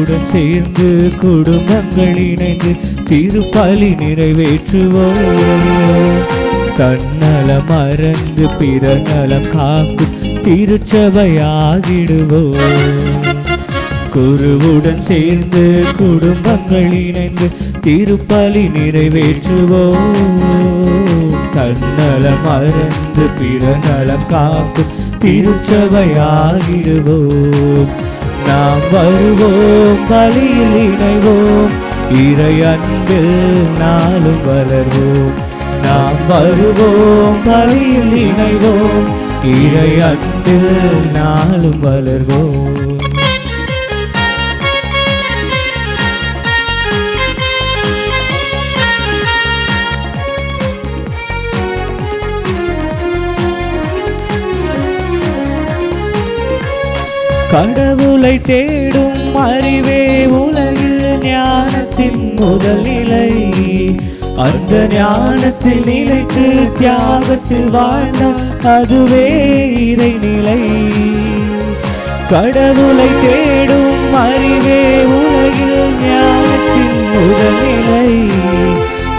குருவுடன் சேர்ந்து குடும்பங்கள் இணைந்து திருப்பலி நிறைவேற்றுவோம். தன்னலம் மறந்து பிற நலம் காக்கும் திருச்சபையாகிடுவோம். குருவுடன் சேர்ந்து குடும்பங்கள் இணைந்து திருப்பலி நிறைவேற்றுவோம். தன்னலம் மறந்து பிற நலம் காக்கும் திருச்சபையாகிடுவோம். நாம் வருவோம், பலியில் இணைவோம், இறை அன்பில் நாளும் வளர்வோம். நாம் வருவோம், பலியில் இணைவோம், இறை அன்பில் நாளும் வளர்வோம். கடவுளை தேடும் அறிவே உலகில் ஞானத்தின் முதல் நிலை. அந்த ஞானத்தில் நிலைத்து தியாகத்தில் வாழ்ந்தால் அதுவே இறைநிலை. கடவுளை தேடும் அறிவே உலகில் ஞானத்தின் முதல் நிலை.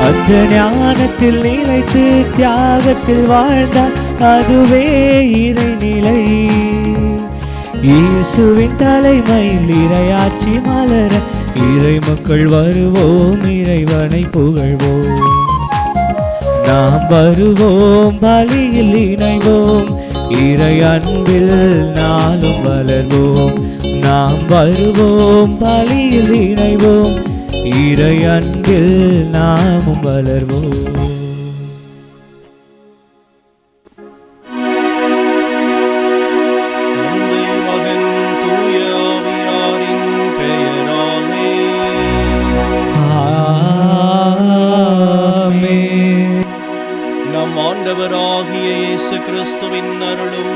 அந்த ஞானத்தில் நிலைத்து தியாகத்தில் வாழ்ந்தால் அதுவே இறைநிலை. இயேசுவின் தலைமையில் இறையாட்சி மலர இறை மக்கள் வருவோம், இறைவனை புகழ்வோம். நாம் வருவோம், பலியில் இணைவோம், இறை அன்பில் நாளும் வளர்வோம். நாம் வருவோம், பலியில் இணைவோம், இறை அன்பில் நாமும் வளர்வோம். ஆண்டவராகிய இயேசு கிறிஸ்துவின் அருளும்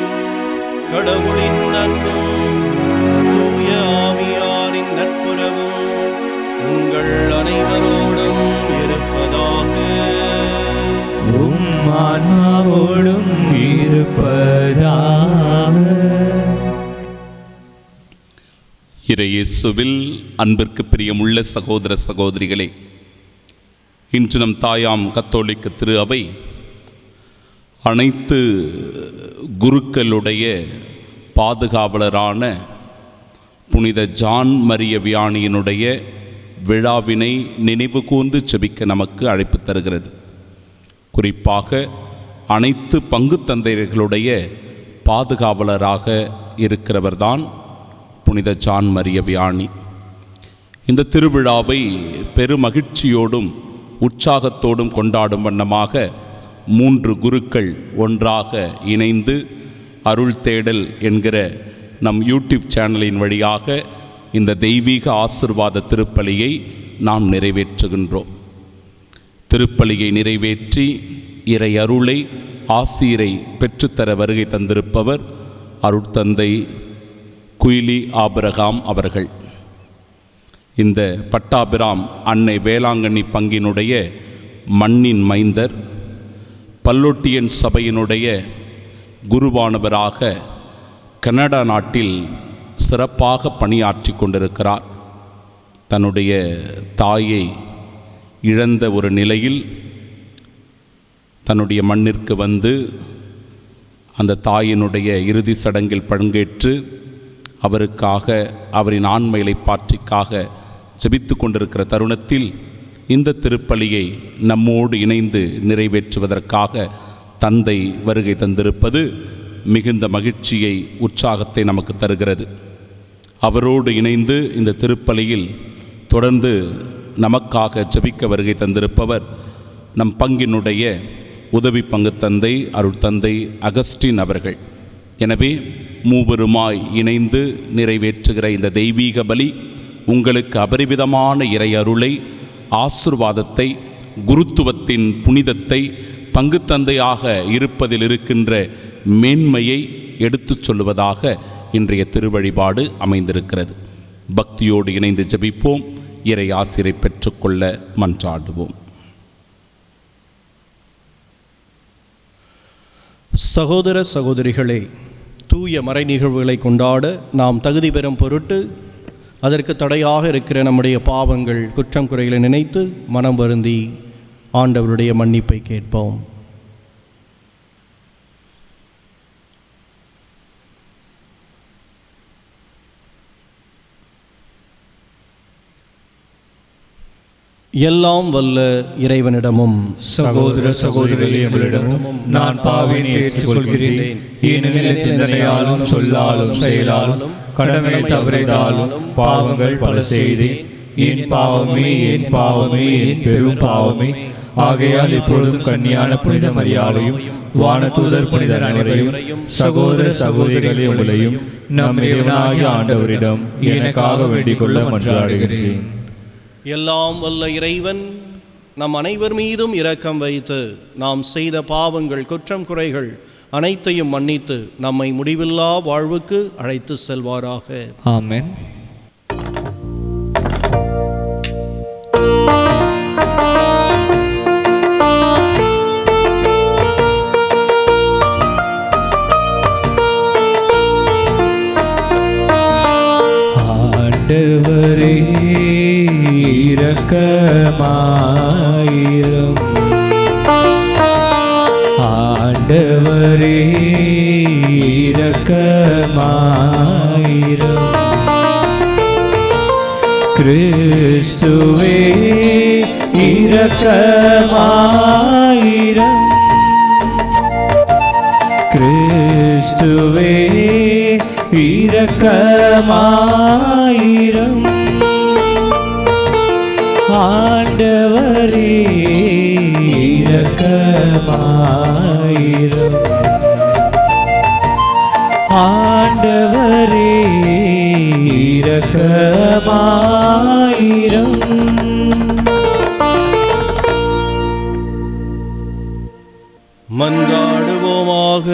கடவுளின் அன்பும் தூய ஆவியாரின் நட்புறவும் உங்கள் அனைவரோடும் இருப்பதாக. உம் ஆன்மாவோடும் இருப்பதாக. இறையேசுவில் அன்பிற்கு பிரியமுள்ள சகோதர சகோதரிகளே, இன்று நம் தாயாம் கத்தோலிக்க திரு அவை அனைத்து குருக்களுடைய பாதுகாவலரான புனித ஜான் மரிய வியானியினுடைய விழாவினை நினைவு கூர்ந்து செபிக்க நமக்கு அழைப்பு தருகிறது. குறிப்பாக அனைத்து பங்கு தந்தையர்களுடைய பாதுகாவலராக இருக்கிறவர்தான் புனித ஜான் மரிய வியானி. இந்த திருவிழாவை பெருமகிழ்ச்சியோடும் உற்சாகத்தோடும் கொண்டாடும் வண்ணமாக 3 குருக்கள் ஒன்றாக இணைந்து அருள் தேடல் என்கிற நம் யூடியூப் சேனலின் வழியாக இந்த தெய்வீக ஆசிர்வாத திருப்பலியை நாம் நிறைவேற்றுகின்றோம். திருப்பலியை நிறைவேற்றி இறை அருளை ஆசீரை பெற்றுத்தர வருகை தந்திருப்பவர் அருட்தந்தை குயிலி ஆபிரகாம் அவர்கள். இந்த பட்டாபிராம் அன்னை வேளாங்கண்ணி பங்கினுடைய மண்ணின் மைந்தர், பல்லொட்டியன் சபையினுடைய குருவானவராக கனடா நாட்டில் சிறப்பாக பணியாற்றி கொண்டிருக்கிறார். தன்னுடைய தாயை இழந்த ஒரு நிலையில் தன்னுடைய மண்ணிற்கு வந்து அந்த தாயினுடைய இறுதி சடங்கில் பங்கேற்று அவருக்காக, அவரின் ஆன்ம இளைப்பாற்றிக்காக ஜெபித்து கொண்டிருக்கிற தருணத்தில் இந்த திருப்பலியை நம்மோடு இணைந்து நிறைவேற்றுவதற்காக தந்தை வருகை தந்திருப்பது மிகுந்த மகிழ்ச்சியை, உற்சாகத்தை நமக்கு தருகிறது. அவரோடு இணைந்து இந்த திருப்பலியில் தொடர்ந்து நமக்காக ஜெபிக்க வருகை தந்திருப்பவர் நம் பங்கினுடைய உதவி பங்கு தந்தை அருட்தந்தை அகஸ்டின் அவர்கள். எனவே மூவருமாய் இணைந்து நிறைவேற்றுகிற இந்த தெய்வீக பலி உங்களுக்கு அபரிவிதமான இறை அருளை, ஆசிர்வாதத்தை, குருத்துவத்தின் புனிதத்தை, பங்கு தந்தையாக இருப்பதில் இருக்கின்ற மேன்மையை எடுத்துச் சொல்லுவதாக இன்றைய திருவழிபாடு அமைந்திருக்கிறது. பக்தியோடு இணைந்து ஜெபிப்போம். இறை ஆசிரை பெற்றுக்கொள்ள மன்றாடுவோம். சகோதர சகோதரிகளே, தூய மறை நிகழ்வுகளை கொண்டாட நாம் தகுதி பெறும் பொருட்டு அதற்கு தடையாக இருக்கிற நம்முடைய பாவங்கள் குற்றம் குறைகளை நினைத்து மனம் வருந்தி ஆண்டவருடைய மன்னிப்பை கேட்போம். எல்லாம் வல்ல இறைவனிடமும் சகோதர சகோதரிகளிடமும் நான் பாவினை ஏற்றுக்கொள்கிறேன். ஏனெனில் சிந்தனையாலும் சொல்லாலும் செயலாலும் கடமை தவறினாலும் பாவங்கள் பல செய்தேன். என் பாவமே என் பாவமே என் பெரும் பாவமே. ஆகையால் இப்பொழுதும் கன்னியான புனித மரியாதையும் வானதூதர் புனிதர் அனைவரையும் சகோதர சகோதரிகளே உங்களையும் நம் இறைவனாகிய ஆண்டவரிடம் எனக்காக வேண்டிக் கொள்ள மன்றாடுகிறேன். எல்லாம் வல்ல இறைவன் நம் அனைவர் மீதும் இரக்கம் வைத்து நாம் செய்த பாவங்கள் குற்றம் குறைகள் அனைத்தையும் மன்னித்து நம்மை முடிவில்லா வாழ்வுக்கு அழைத்து செல்வாராக. ஆமென். ஆண்டவரே இரக்கமாயிரும். ஆண்டவரே இரக்கமாயிரும். கிறிஸ்துவே இரக்கமாயிரும். கிறிஸ்துவே இரக்கமாயிரும். ஆண்டவரே இரக்கமாயிரும். ஆண்டவரே இரக்கமாயிரும். மன்றாடுவோமாக.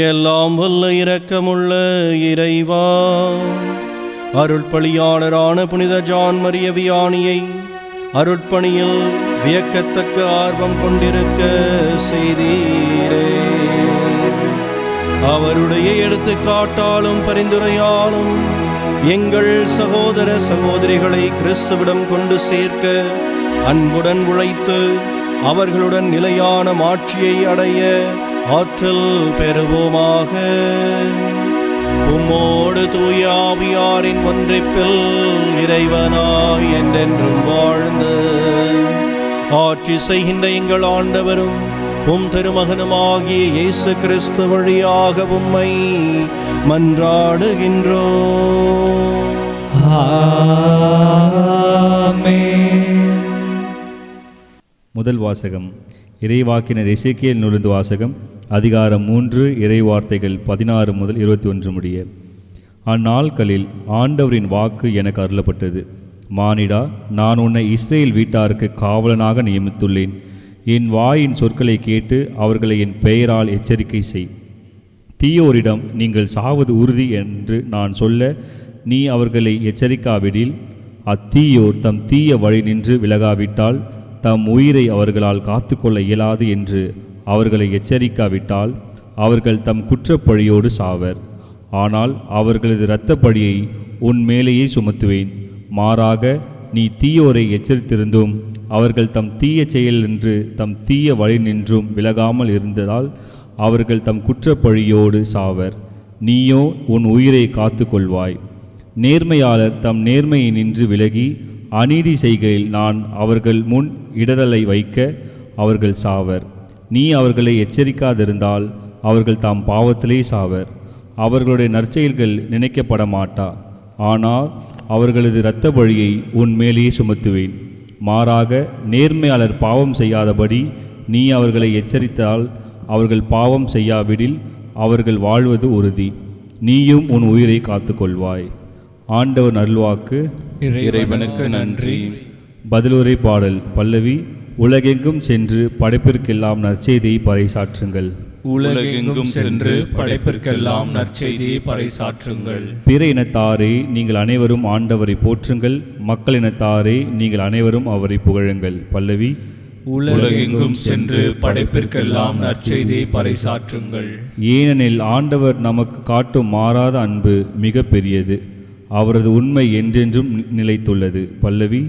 எல்லாம் வல்ல இரக்கமுள்ள இறைவா, அருட்பணியாளரான புனித ஜான் மரிய வியானியை அருட்பணியில் வியக்கத்தக்க ஆர்வம் கொண்டிருக்க செய்தீரே. அவருடைய எடுத்துக்காட்டாலும் பரிந்துரையாலும் எங்கள் சகோதர சகோதரிகளை கிறிஸ்துவிடம் கொண்டு சேர்க்க அன்புடன் உழைத்து அவர்களுடன் நிலையான மாட்சியை அடைய ஆற்றல் பெறுவோமாக. உம்மோடு தூய ஆவியாரின் ஒன்றிப்பில் இறைவனாய் என்றென்றும் வாழ்ந்து ஆட்சி செய்கின்ற எங்கள் ஆண்டவரும் உம் திருமகனுமாகிய இயேசு கிறிஸ்து வழியாக உம்மை மன்றாடுகின்றோம். ஆமென். முதல் வாசகம் இறைவாக்கினர் எசேக்கியேல் நூலிருந்து வாசகம். அதிகாரம் 3 இறைவார்த்தைகள் 16 முதல் 21 முடிய. அந்நாட்களில் ஆண்டவரின் வாக்கு எனக்கு அருளப்பட்டது. மானிடா, நான் உன்னை இஸ்ரேல் வீட்டாருக்கு காவலனாக நியமித்துள்ளேன். என் வாயின் சொற்களை கேட்டு அவர்களை என் பெயரால் எச்சரிக்கை செய். தீயோரிடம் நீங்கள் சாவது உறுதி என்று நான் சொல்ல நீ அவர்களை எச்சரிக்காவிடில், அத்தீயோர் தம் தீய வழி நின்று விலகாவிட்டால், தம் உயிரை அவர்களால் காத்து கொள்ள இயலாது என்று அவர்களை எச்சரிக்காவிட்டால், அவர்கள் தம் குற்றப்பழியோடு சாவர். ஆனால் அவர்களது இரத்தப்பழியை உன் மேலேயே சுமத்துவேன். மாறாக நீ தீயோரை எச்சரித்திருந்தும் அவர்கள் தம் தீய செயல் நின்று தம் தீய வழி நின்றும் விலகாமல் இருந்ததால் அவர்கள் தம் குற்றப்பழியோடு சாவர். நீயோ உன் உயிரை காத்து கொள்வாய். நேர்மையாளர் தம் நேர்மையை நின்று விலகி அநீதி செய்கையில் நான் அவர்கள் முன் இடரலை வைக்க அவர்கள் சாவர். நீ அவர்களை எச்சரிக்காதிருந்தால் அவர்கள் தாம் பாவத்திலே சாவர். அவர்களுடைய நற்செயல்கள் நினைக்கப்பட மாட்டா. ஆனால் அவர்களது இரத்த பழியை உன் மேலேயே சுமத்துவேன். மாறாக நேர்மையாளர் பாவம் செய்யாதபடி நீ அவர்களை எச்சரித்தால் அவர்கள் பாவம் செய்யாவிடில் அவர்கள் வாழ்வது உறுதி. நீயும் உன் உயிரை காத்துக்கொள்வாய். ஆண்டவர் அருள்வாக்கு. இறைவனுக்கு நன்றி. பதிலுரை பாடல் பல்லவி. உலகெங்கும் சென்று படைப்பிற்கெல்லாம் நற்செய்தியை பறைசாற்றுங்கள். உலகெங்கும் சென்று படைப்பிற்கெல்லாம் நற்செய்தியை பறைசாற்றுங்கள். பிற இனத்தாரே, நீங்கள் அனைவரும் ஆண்டவரை போற்றுங்கள். மக்கள் இனத்தாரே, நீங்கள் அனைவரும் அவரை புகழுங்கள். பல்லவி. உலகெங்கும் சென்று படைப்பிற்கெல்லாம் நற்செய்தியை பறைசாற்றுங்கள். ஏனெனில் ஆண்டவர் நமக்கு காட்டும் மாறாத அன்பு மிக பெரியது. அவரது உண்மை என்றென்றும் நிலைத்துள்ளது. பல்லவி.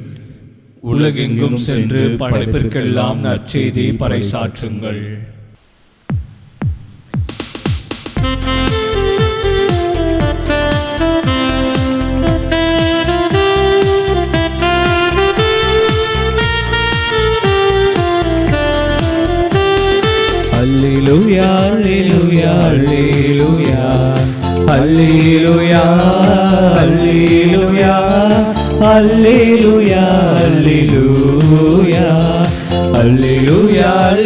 உலகெங்கும் சென்று படைப்பிற்கெல்லாம் நற்செய்தியை பறைசாற்றுங்கள். Alleluia, alleluia, alleluia, alleluia, alleluia, alleluia, alleluia, alleluia, alleluia,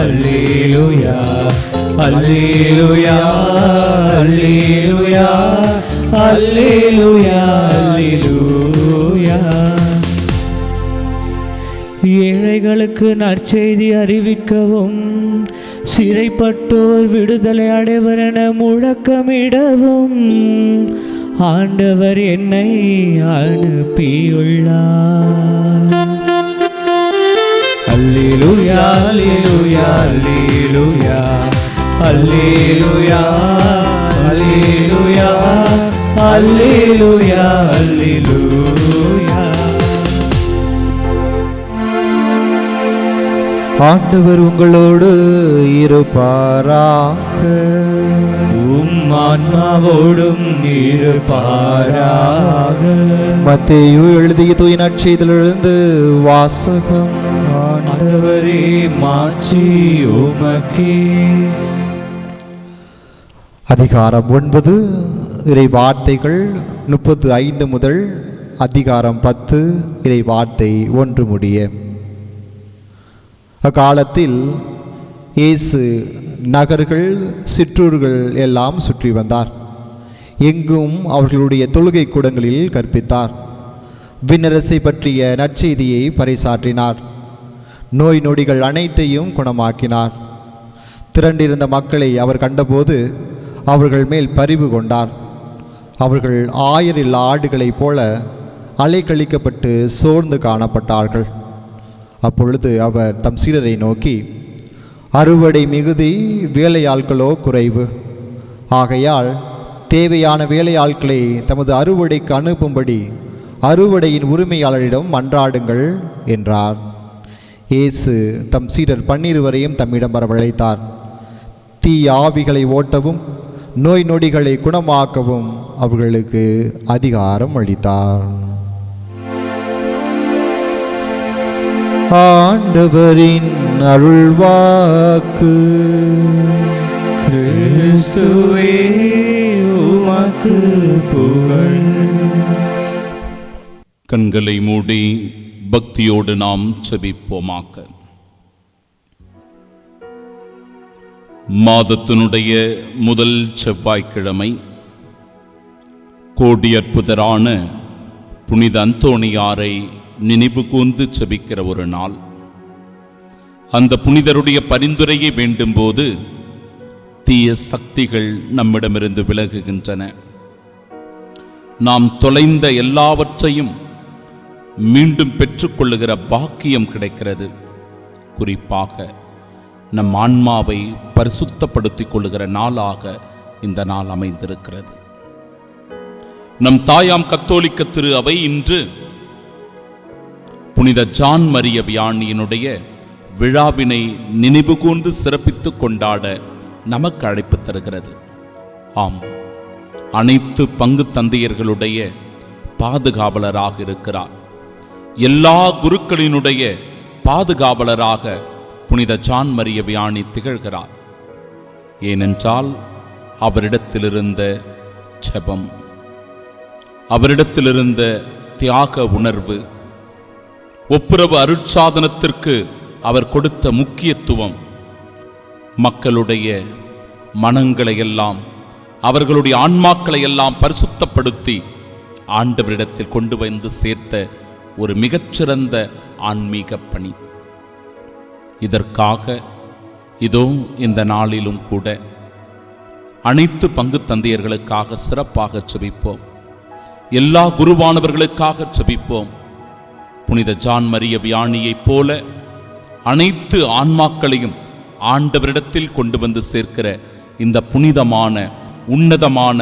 alleluia, alleluia, alleluia, alleluia, alleluia. ஏழைகளுக்கு நற்செய்தி அறிவிக்கவும், சிறைப்பட்டோர் விடுதலை அடைவர் என முழக்கமிடவும் ஆண்டவர் என்னை அனுப்பியுள்ளார். அல்லேலூயா, அல்லேலூயா, அல்லேலூயா, அல்லேலூயா, அல்லேலூயா, அல்லேலூயா, அல்லேலூயா. ஆண்டவர் உங்களோடு இருப்பாராக. உம் ஆன்மாவோடும் இருப்பாராக. மத்தேயு எழுதிய தூய நற்செய்தியிலிருந்து வாசகம். ஆண்டவரே, மாட்சி உமக்கே. அதிகாரம் 9 இறை வார்த்தைகள் 35 முதல் அதிகாரம் 10 இறை வார்த்தை 1 முடிய. அக்காலத்தில் இயேசு நகர்கள் சிற்றூர்கள் எல்லாம் சுற்றி வந்தார். எங்கும் அவர்களுடைய தொழுகை கூடங்களில் கற்பித்தார். விண்ணரசை பற்றிய நற்செய்தியை பறைசாற்றினார். நோய் நொடிகள் அனைத்தையும் குணமாக்கினார். திரண்டிருந்த மக்களை அவர் கண்டபோது அவர்கள் மேல் பரிவு கொண்டார். அவர்கள் ஆயரில் ஆடுகளைப் போல அலைக்கழிக்கப்பட்டு சோர்ந்து காணப்பட்டார்கள். அப்பொழுது அவர் தம் சீடரை நோக்கி, அறுவடை மிகுதி, வேலையாட்களோ குறைவு. ஆகையால் தேவையான வேலையாட்களை தமது அறுவடைக்கு அனுப்பும்படி அறுவடையின் உரிமையாளரிடம் மன்றாடுங்கள் என்றார். இயேசு தம் சீடர் 12 தம்மிடம் வரவழைத்தார். தீய ஆவிகளை ஓட்டவும் நோய் நொடிகளை குணமாக்கவும் அவர்களுக்கு அதிகாரம் அளித்தார். ஆண்டவரின் அருள்வாக்கு. கிறிஸ்துவே உமக்கு புகழ். கண்களை மூடி பக்தியோடு நாம் செபிப்போமாக. மாதத்தினுடைய முதல் செவ்வாய்க்கிழமை கோடி அற்புதரான புனித அந்தோணியாரை நினைவு கூர்ந்து செபிக்கிற ஒரு நாள். அந்த புனிதருடைய பரிந்துரையை வேண்டும்போது தீய சக்திகள் நம்மிடமிருந்து விலகுகின்றன. நாம் தொலைந்த எல்லாவற்றையும் மீண்டும் பெற்றுக்கொள்ளுகிற பாக்கியம் கிடைக்கிறது. குறிப்பாக நம் ஆன்மாவை பரிசுத்தப்படுத்திக் கொள்ளுகிற நாளாக இந்த நாள் அமைந்திருக்கிறது. நம் தாயாம் கத்தோலிக்க திரு அவை இன்று புனித ஜான் மரிய வியானியினுடைய விழாவினை நினைவு கூர்ந்து சிறப்பித்து கொண்டாட நமக்கு அழைப்பு தருகிறது. ஆம், அனைத்து பங்கு தந்தையர்களுடைய பாதுகாவலராக இருக்கிறார். எல்லா குருக்களினுடைய பாதுகாவலராக புனித ஜான் மரிய வியானி திகழ்கிறார். ஏனென்றால் அவரிடத்திலிருந்த ஜெபம், அவரிடத்திலிருந்த தியாக உணர்வு, ஒப்புரவு அருட்சாதனத்திற்கு அவர் கொடுத்த முக்கியத்துவம் மக்களுடைய மனங்களை எல்லாம், அவர்களுடைய ஆன்மாக்களை எல்லாம் பரிசுத்தப்படுத்தி ஆண்டவரிடத்தில் கொண்டு வந்து சேர்த்த ஒரு மிகச்சிறந்த ஆன்மீக பணி. இதற்காக இதோ இந்த நாளிலும் கூட அனைத்து பங்கு தந்தையர்களுக்காக சிறப்பாக செபிப்போம். எல்லா குருவானவர்களுக்காக செபிப்போம். புனித ஜான் மரிய வியானியைப் போல அனைத்து ஆன்மாக்களையும் ஆண்டவரிடத்தில் கொண்டு வந்து சேர்க்கிற இந்த புனிதமான உன்னதமான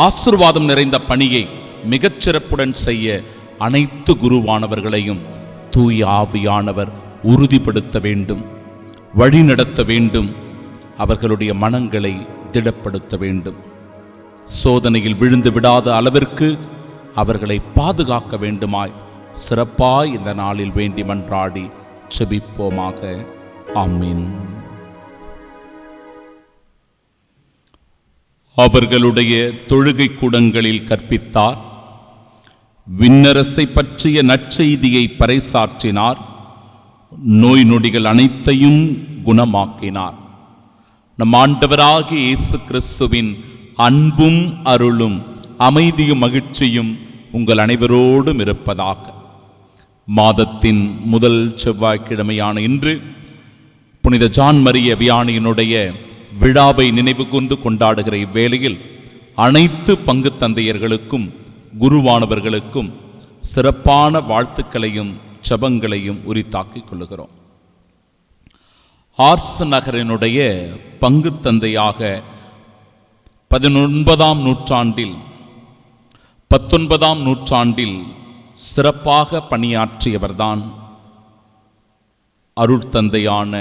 ஆசீர்வாதம் நிறைந்த பணியை மிகச்சிறப்புடன் செய்ய அனைத்து குருவானவர்களையும் தூய ஆவியானவர் உறுதிப்படுத்த வேண்டும், வழிநடத்த வேண்டும், அவர்களுடைய மனங்களை திடப்படுத்த வேண்டும். சோதனையில் விழுந்து விடாத அளவிற்கு அவர்களை பாதுகாக்க வேண்டுமாய் சிறப்பாய் இந்த நாளில் வேண்டி மன்றாடி செபிப்போமாக. ஆமீன். அவர்களுடைய தொழுகை கூடங்களில் கற்பித்தார், விண்ணரசை பற்றிய நற்செய்தியை பறைசாற்றினார், நோய் நொடிகள் அனைத்தையும் குணமாக்கினார். நம் ஆண்டவராகிய இயேசு கிறிஸ்துவின் அன்பும் அருளும் அமைதியும் மகிழ்ச்சியும் உங்கள் அனைவரோடும் இருப்பதாக. மாதத்தின் முதல் செவ்வாய்க்கிழமையான இன்று புனித ஜான் மரிய வியானியினுடைய விழாவை நினைவு கூர்ந்து கொண்டாடுகிற இவ்வேளையில் அனைத்து பங்கு தந்தையர்களுக்கும் குருவானவர்களுக்கும் சிறப்பான வாழ்த்துக்களையும் ஜெபங்களையும் உரித்தாக்கிக் கொள்ளுகிறோம். ஆர்ஸ் நகரினுடைய பங்கு தந்தையாக 19ஆம் நூற்றாண்டில் 19ஆம் நூற்றாண்டில் சிறப்பாக பணியாற்றியவர்தான் அருட்தந்தையான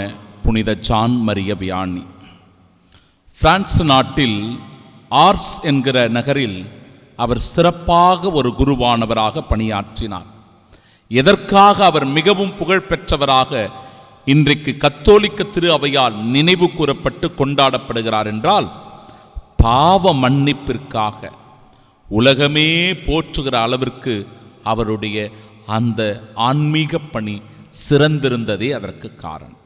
புனித ஜான் மரிய வியானி. பிரான்ஸ் நாட்டில் ஆர்ஸ் என்கிற நகரில் அவர் சிறப்பாக ஒரு குருவானவராக பணியாற்றினார். எதற்காக அவர் மிகவும் புகழ் பெற்றவராக இன்றைக்கு கத்தோலிக்க திரு அவையால் நினைவு கூறப்பட்டு கொண்டாடப்படுகிறார் என்றால், பாவ மன்னிப்பிற்காக உலகமே போற்றுகிற அளவிற்கு அவருடைய அந்த ஆன்மீக பணி சிறந்திருந்ததே அதற்கு காரணம்.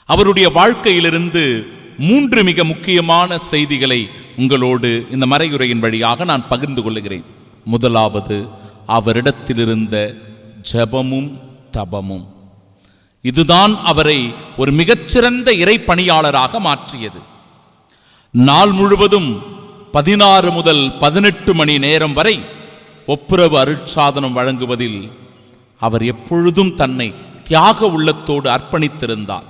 அவருடைய வாழ்க்கையிலிருந்து 3 மிக முக்கியமான செய்திகளை உங்களோடு இந்த மறையுரையின் வழியாக நான் பகிர்ந்து கொள்கிறேன். முதலாவது, அவரிடத்திலிருந்த ஜெபமும் தபமும். இதுதான் அவரை ஒரு மிகச்சிறந்த இறை பணியாளராக மாற்றியது. நாள் முழுவதும் 16 முதல் 18 மணி நேரம் வரை ஒப்புரவு அருட்சாதனம் வழங்குவதில் அவர் எப்பொழுதும் தன்னை தியாக உள்ளத்தோடு அர்ப்பணித்திருந்தார்.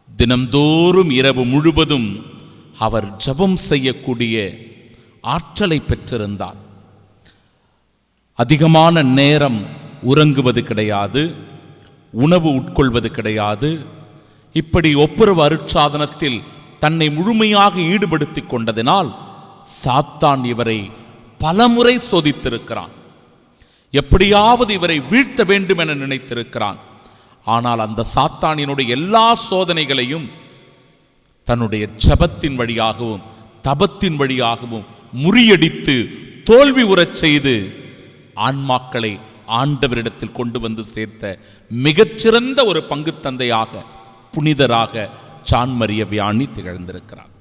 தினம்தோறும் இரவு முழுவதும் அவர் ஜெபம் செய்யக்கூடிய ஆற்றலை பெற்றிருந்தார். அதிகமான நேரம் உறங்குவது கிடையாது, உணவு உட்கொள்வது கிடையாது. இப்படி ஒப்புரவு அருட்சாதனத்தில் தன்னை முழுமையாக ஈடுபடுத்தி கொண்டதினால் சாத்தான் இவரை பலமுறை சோதித்திருக்கிறான். எப்படியாவது இவரை வீழ்த்த வேண்டும் என நினைத்திருக்கிறான். ஆனால் அந்த சாத்தானினுடைய எல்லா சோதனைகளையும் தன்னுடைய ஜெபத்தின் வழியாகவும் தபத்தின் வழியாகவும் முறியடித்து தோல்வி உறச் செய்து ஆன்மாக்களை ஆண்டவரிடத்தில் கொண்டு வந்து சேர்த்த மிகச்சிறந்த ஒரு பங்கு தந்தையாக, புனிதராக ஜான் மரிய வியானி திகழ்ந்திருக்கிறார்.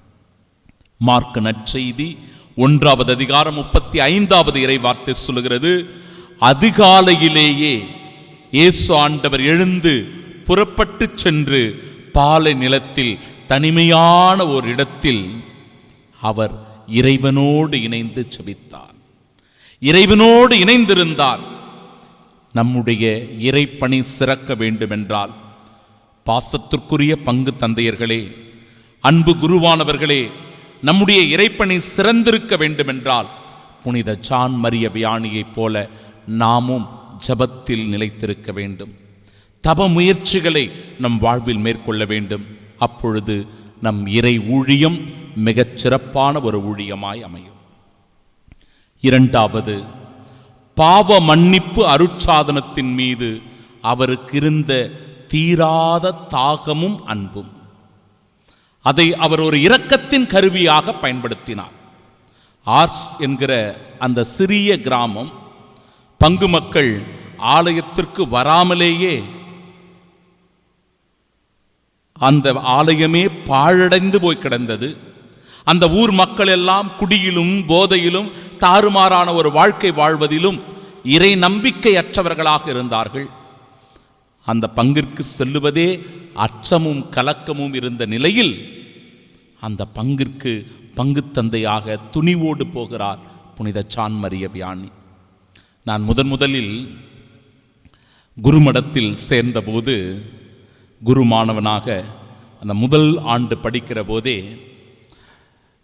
மார்க் நற்செய்தி 1ஆவது அதிகாரம் 35வது இறை வார்த்தை சொல்லுகிறது, அதிகாலையிலேயே இயேசு ஆண்டவர் எழுந்து புறப்பட்டு சென்று பாலை நிலத்தில் தனிமையான ஒரு இடத்தில் அவர் இறைவனோடு இணைந்து செபித்தார். இறைவனோடு இணைந்திருந்தார். நம்முடைய இறைப்பணி சிறக்க வேண்டுமென்றால், பாசத்திற்குரிய பங்கு தந்தையர்களே, அன்பு குருவானவர்களே, நம்முடைய இறைப்பணி சிறந்திருக்க வேண்டுமென்றால் புனித ஜான் மரிய வியானியைப் போல நாமும் ஜெபத்தில் நிலைத்திருக்க வேண்டும். தப முயற்சிகளை நம் வாழ்வில் மேற்கொள்ள வேண்டும். அப்பொழுது நம் இறை ஊழியம் மிகச் சிறப்பான ஒரு ஊழியமாய் அமையும். 2வது, பாவ மன்னிப்பு அருட்சாதனத்தின் மீது அவருக்கு இருந்த தீராத தாகமும் அன்பும். அதை அவர் ஒரு இரக்கத்தின் கருவியாக பயன்படுத்தினார். ஆர்ஸ் என்கிற அந்த சிறிய கிராமம், பங்கு மக்கள் ஆலயத்திற்கு வராமலேயே அந்த ஆலயமே பாழடைந்து போய் கிடந்தது. அந்த ஊர் மக்கள் எல்லாம் குடியிலும் போதையிலும் தாறுமாறான ஒரு வாழ்க்கை வாழ்வதிலும் இறை நம்பிக்கை அற்றவர்களாக இருந்தார்கள். அந்த பங்கிற்கு செல்லுவதே அச்சமும் கலக்கமும் இருந்த நிலையில் அந்த பங்கிற்கு பங்கு தந்தையாக துணிவோடு போகிறார் புனித ஜான் மரிய வியானி. நான் முதலில் குருமடத்தில் சேர்ந்தபோது குரு மாணவனாக அந்த முதல் ஆண்டு படிக்கிற போதே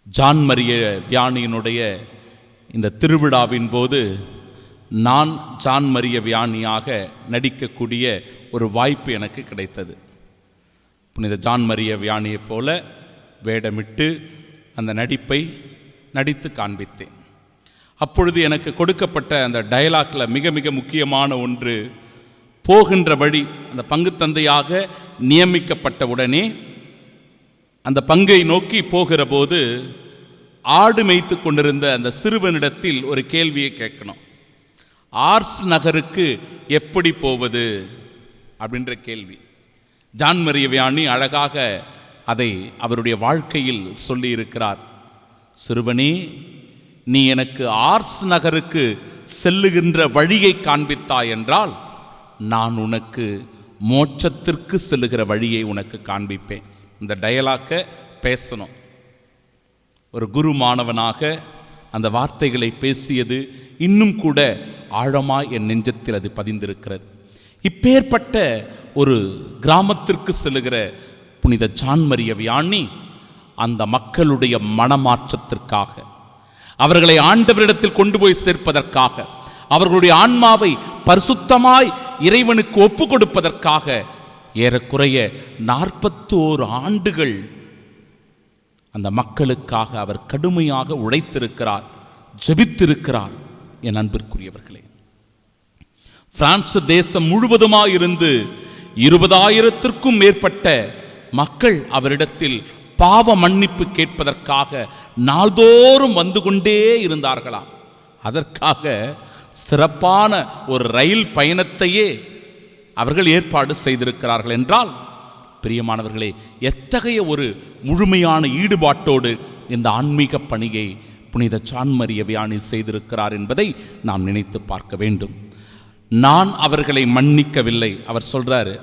ஜான் மரிய வியானியினுடைய இந்த திருவிழாவின் போது நான் ஜான் மரிய வியானியாக நடிக்கக்கூடிய ஒரு வாய்ப்பு எனக்கு கிடைத்தது. புனித ஜான் மரிய வியானியைப் போல வேடமிட்டு அந்த நடிப்பை நடித்து காண்பித்தேன். அப்பொழுது எனக்கு கொடுக்கப்பட்ட அந்த டயலாக்ல மிக மிக முக்கியமான ஒன்று, போகின்ற வழி அந்த பங்கு தந்தையாக நியமிக்கப்பட்ட உடனே அந்த பங்கை நோக்கி போகிற போது ஆடு மேய்த்து கொண்டிருந்த அந்த சிறுவனிடத்தில் ஒரு கேள்வியை கேட்கணும். ஆர்ஸ் நகருக்கு எப்படி போவது அப்படின்ற கேள்வி. ஜான் மரிய வியானி அழகாக அதை அவருடைய வாழ்க்கையில் சொல்லி இருக்கிறார். சிறுவனே, நீ எனக்கு ஆர்ஸ் நகருக்கு செல்லுகின்ற வழியை காண்பித்தாய் என்றால் நான் உனக்கு மோட்சத்திற்கு செல்லுகிற வழியை உனக்கு காண்பிப்பேன். இந்த டயலாக்கை பேசணும். ஒரு குரு மாணவனாக அந்த வார்த்தைகளை பேசியது இன்னும் கூட ஆழமாய் என் நெஞ்சத்தில் அது பதிந்திருக்கிறது. இப்பேற்பட்ட ஒரு கிராமத்திற்கு செல்லுகிற புனித ஜான் மரிய வியானி அந்த மக்களுடைய மனமாற்றத்திற்காக, அவர்களை ஆண்டவரிடத்தில் கொண்டு போய் சேர்ப்பதற்காக, அவர்களுடைய ஆன்மாவை பரிசுத்தமாய் இறைவனுக்கு ஒப்பு கொடுப்பதற்காக ஏறக்குறைய 41 ஆண்டுகள் அந்த மக்களுக்காக அவர் கடுமையாக உழைத்திருக்கிறார், ஜெபித்திருக்கிறார். என் அன்பிற்குரியவர்களே, பிரான்ஸ் தேசம் முழுவதுமாய் இருந்து 20,000த்திற்கும் மேற்பட்ட மக்கள் அவரிடத்தில் பாவ மன்னிப்பு கேட்பதற்காக நாள்தோறும் வந்து கொண்டே இருந்தார்களாம். அதற்காக சிறப்பான ஒரு ரயில் பயணத்தையே அவர்கள் ஏற்பாடு செய்திருக்கிறார்கள் என்றால், பிரியமானவர்களே, எத்தகைய ஒரு முழுமையான ஈடுபாட்டோடு இந்த ஆன்மீக பணியை புனித ஜான் மரிய வியானி செய்திருக்கிறார் என்பதை நாம் நினைத்து பார்க்க வேண்டும். நான் அவர்களை மன்னிக்கவில்லை. அவர் சொல்றாரு,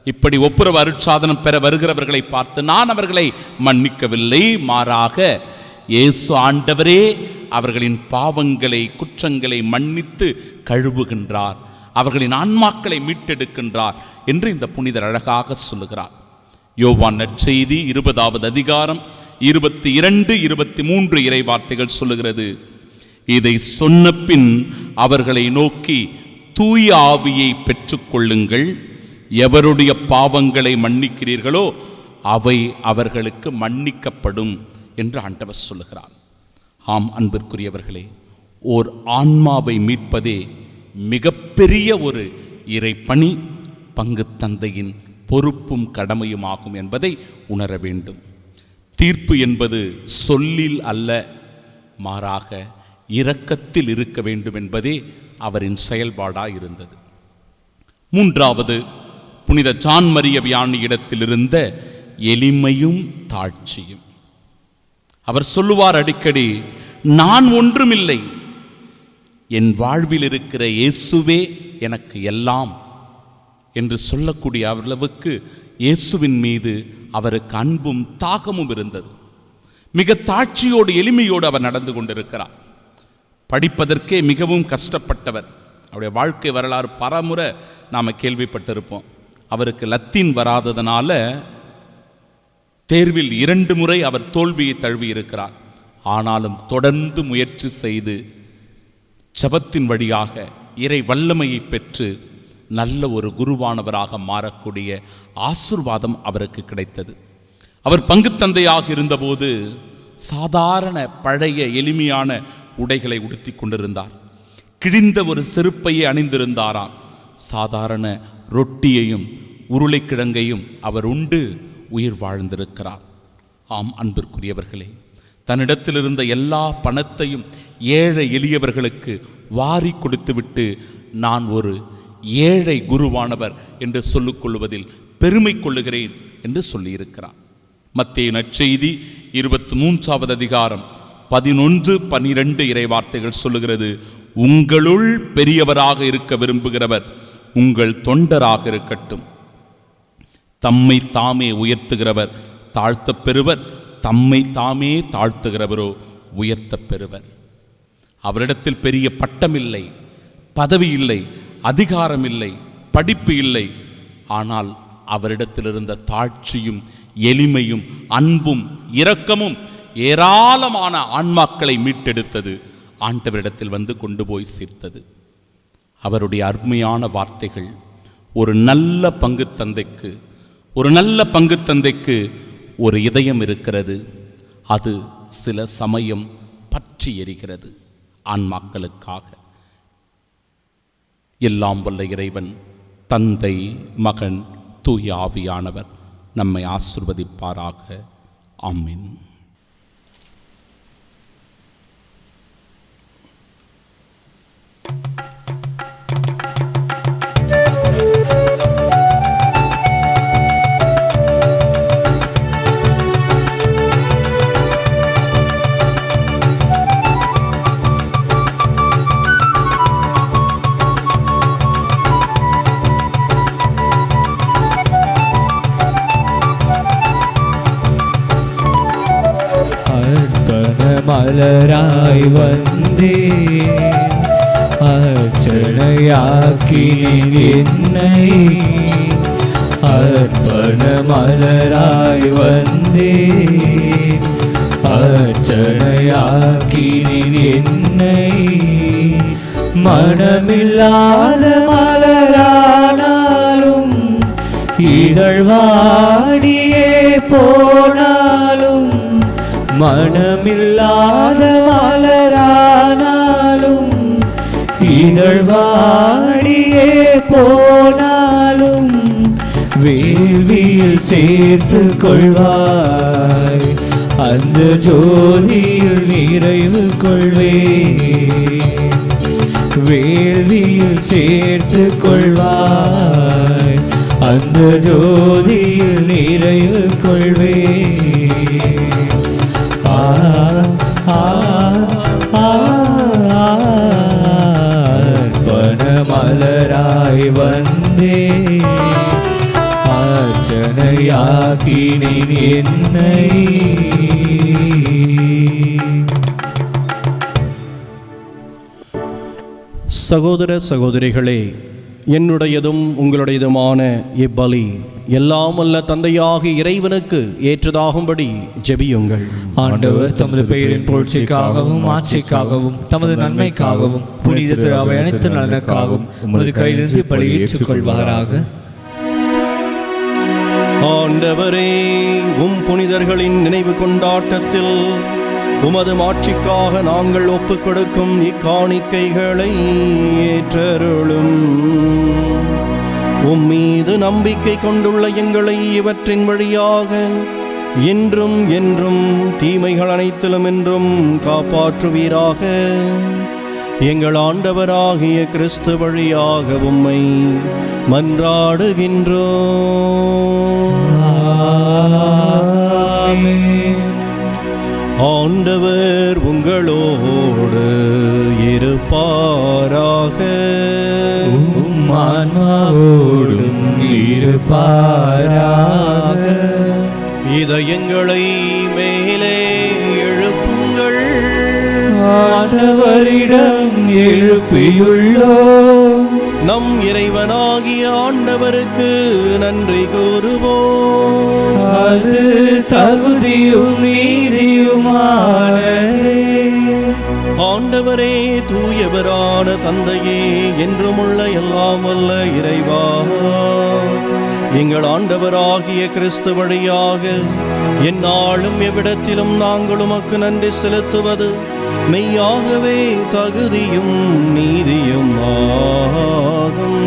இப்படி ஒப்புரவு அருட்சாதனம் பெற வருகிறவர்களை பார்த்து நான் அவர்களை மன்னிக்கவில்லை, மாறாக இயேசு ஆண்டவரே அவர்களின் பாவங்களை குற்றங்களை மன்னித்து கழுவுகின்றார், அவர்களின் ஆன்மாக்களை மீட்டெடுக்கின்றார் என்று இந்த புனிதர் அழகாக சொல்லுகிறார். யோவான் நற்செய்தி 20வது அதிகாரம் 22, 23 இறை வார்த்தைகள் சொல்லுகிறது. இதை சொன்ன பின் அவர்களை நோக்கி, தூய ஆவியை பெற்றுக்கொள்ளுங்கள், எவருடைய பாவங்களை மன்னிக்கிறீர்களோ அவை அவர்களுக்கு மன்னிக்கப்படும் என்று ஆண்டவர் சொல்லுகிறார். ஆம் அன்பிற்குரியவர்களே, ஓர் ஆன்மாவை மீட்பதே மிகப்பெரிய ஒரு இறைப்பணி, பங்கு தந்தையின் பொறுப்பும் கடமையுமாகும் என்பதை உணர வேண்டும். தீர்ப்பு என்பது சொல்லில் அல்ல, மாறாக இரக்கத்தில் இருக்க வேண்டும் என்பதே அவரின் செயல்பாடாக இருந்தது. மூன்றாவது, புனித ஜான் மரிய வியானி இடத்தில் இருந்த எளிமையும் தாழ்ச்சியும். அவர் சொல்லுவார் அடிக்கடி, நான் ஒன்றுமில்லை, என் வாழ்வில் இருக்கிற இயேசுவே எனக்கு எல்லாம் என்று சொல்லக்கூடிய அளவுக்கு இயேசுவின் மீது அவருக்கு அன்பும் தாகமும் இருந்தது. மிக தாட்சியோடு எளிமையோடு அவர் நடந்து கொண்டிருக்கிறார். படிப்பதற்கே மிகவும் கஷ்டப்பட்டவர். அவருடைய வாழ்க்கை வரலாறு பலமுறை நாம் கேள்விப்பட்டிருப்போம். அவருக்கு லத்தீன் வராததனால தேர்வில் 2 முறை அவர் தோல்வியை தழுவி இருக்கிறார். ஆனாலும் தொடர்ந்து முயற்சி செய்து ஜெபத்தின் வழியாக இறை வல்லமையை பெற்று நல்ல ஒரு குருவானவராக மாறக்கூடிய ஆசீர்வாதம் அவருக்கு கிடைத்தது. அவர் பங்கு தந்தையாக இருந்தபோது சாதாரண பழைய எளிமையான உடைகளை உடுத்தி கொண்டிருந்தார். கிழிந்த ஒரு செருப்பையை அணிந்திருந்தாராம். சாதாரண ரொட்டியையும் உருளைக்கிழங்கையும் அவர் உண்டு உயிர் வாழ்ந்திருக்கிறார். ஆம் அன்பிற்குரியவர்களே, தன்னிடத்தில் இருந்த எல்லா பணத்தையும் ஏழை எளியவர்களுக்கு வாரி கொடுத்துவிட்டு நான் ஒரு ஏழை குருவானவர் என்று சொல்லிக்கொள்வதில் பெருமை கொள்ளுகிறேன் என்று சொல்லியிருக்கிறார். மத்தேயு நற்செய்தி 23வது அதிகாரம் 11, 12 இறை வார்த்தைகள் சொல்லுகிறது, உங்களுள் பெரியவராக இருக்க விரும்புகிறவர் உங்கள் தொண்டராக இருக்கட்டும். தம்மை தாமே உயர்த்துகிறவர் தாழ்த்தப் பெறுவர், தம்மை தாமே தாழ்த்துகிறவரோ உயர்த்தப் பெறுவர். அவரிடத்தில் பெரிய பட்டம் இல்லை, பதவி இல்லை, அதிகாரம் இல்லை, படிப்பு இல்லை. ஆனால் அவரிடத்தில் இருந்த தாழ்ச்சியும் எளிமையும் அன்பும் இரக்கமும் ஏராளமான ஆன்மாக்களை மீட்டெடுத்தது, ஆண்டவரிடத்தில் வந்து கொண்டு போய் சேர்த்தது. அவருடைய அருமையான வார்த்தைகள் ஒரு நல்ல பங்கு தந்தைக்கு ஒரு இதயம் இருக்கிறது, அது சில சமயம் பற்றி எரிகிறது ஆன்மாக்களுக்காக. எல்லாம் வல்ல இறைவன் தந்தை, மகன், தூய ஆவியானவர் நம்மை ஆசீர்வதிப்பாராக. ஆமென். மலராய் வந்தேன், அர்ச்சனையாக்கினேன் என்னை. அர்ப்பண மலராய் வந்தேன், அர்ச்சனையாக்கினேன் என்னை. மனமில்லாத மலரானாலும் இதழ்வாடியே போனாலும், மனமில்லாத மலரானாலும் இதழ்வாடியே போனாலும், வேள்வியில் சேர்த்து கொள்வாய், அந்த ஜோதியில் நிறைவு கொள்வே. வேள்வியில் சேர்த்து கொள்வாய், அந்த ஜோதியில் நிறைவு கொள்வே. அர்ப்பண மலராய் வந்தே, அர்ச்சனையாக்கினேன் என்னை. சகோதர சகோதரிகளே, என்னுடையதும் உங்களுடையதுமான இப்பலி எல்லாம் வல்ல தந்தையாகிய இறைவனுக்கு ஏற்றதாகும்படி ஜெபியுங்கள். ஆண்டவர் தமது பெயரின் புகழ்ச்சிக்காகவும் ஆட்சிக்காகவும் தமது நன்மைக்காகவும் புனித திரு அவை அனைத்து நலனுக்காகவும் உமது கையிலிருந்து பலி ஏற்றுக் கொள்வாராக. ஆண்டவரே, உம் புனிதர்களின் நினைவு கொண்டாட்டத்தில் உமது மாட்சிக்காக நாங்கள் ஒப்புக் கொடுக்கும் இக்காணிக்கைகளை ஏற்றருளும். உம்மீது நம்பிக்கை கொண்டுள்ள எங்களை இவற்றின் வழியாக இன்றும் என்றும் தீமைகள் அனைத்திலும் என்றும் காப்பாற்றுவீராக. எங்கள் ஆண்டவராகிய கிறிஸ்து வழியாக உம்மை மன்றாடுகின்றோம். ஆண்டவர் உங்களோடு இருப்பாராக. ஆன்மாவோடும் இருப்பாராக. இதயங்களை மேலே எழுப்புங்கள். ஆண்டவரிடம் எழுப்பியுள்ளோம். நம் இறைவனாகிய ஆண்டவருக்கு நன்றி கூறுவோம். அது தகுதியும் நீதியுமானதே. ஆண்டவரே, தூயவரான தந்தையே, என்றுமுள்ள எல்லாம் வல்ல இறைவா, எங்கள் ஆண்டவராகிய கிறிஸ்து வழியாக எந்நாளும் எவ்விடத்திலும் நாங்கள் உமக்கு நன்றி செலுத்துவது மெய்யாகவே தகுதியும் நீதியும் ஆகும்.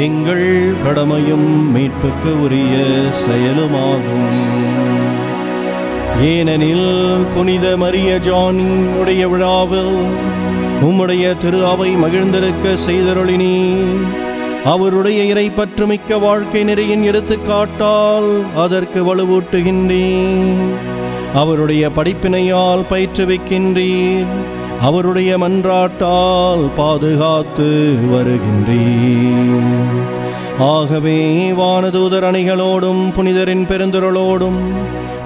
எங்கள் கடமையும் மீட்புக்கு உரிய செயலுமாகும். ஏனெனில் புனித மரிய ஜானி உடைய விழாவில் உம்முடைய திரு அவை மகிழ்ந்திருக்க செய்தருளினீ. அவருடைய இறை பற்றுமிக்க வாழ்க்கை நெறியின் எடுத்துக்காட்டால் அதற்கு வலுவூட்டுகின்றீர். அவருடைய படிப்பினையால் பயிற்றுவிக்கின்றீர். அவருடைய மன்றாட்டால் பாதுகாத்து வருகின்றீர். ஆகவே வானதூதர் அணிகளோடும் புனிதரின் பெருந்திரளோடும்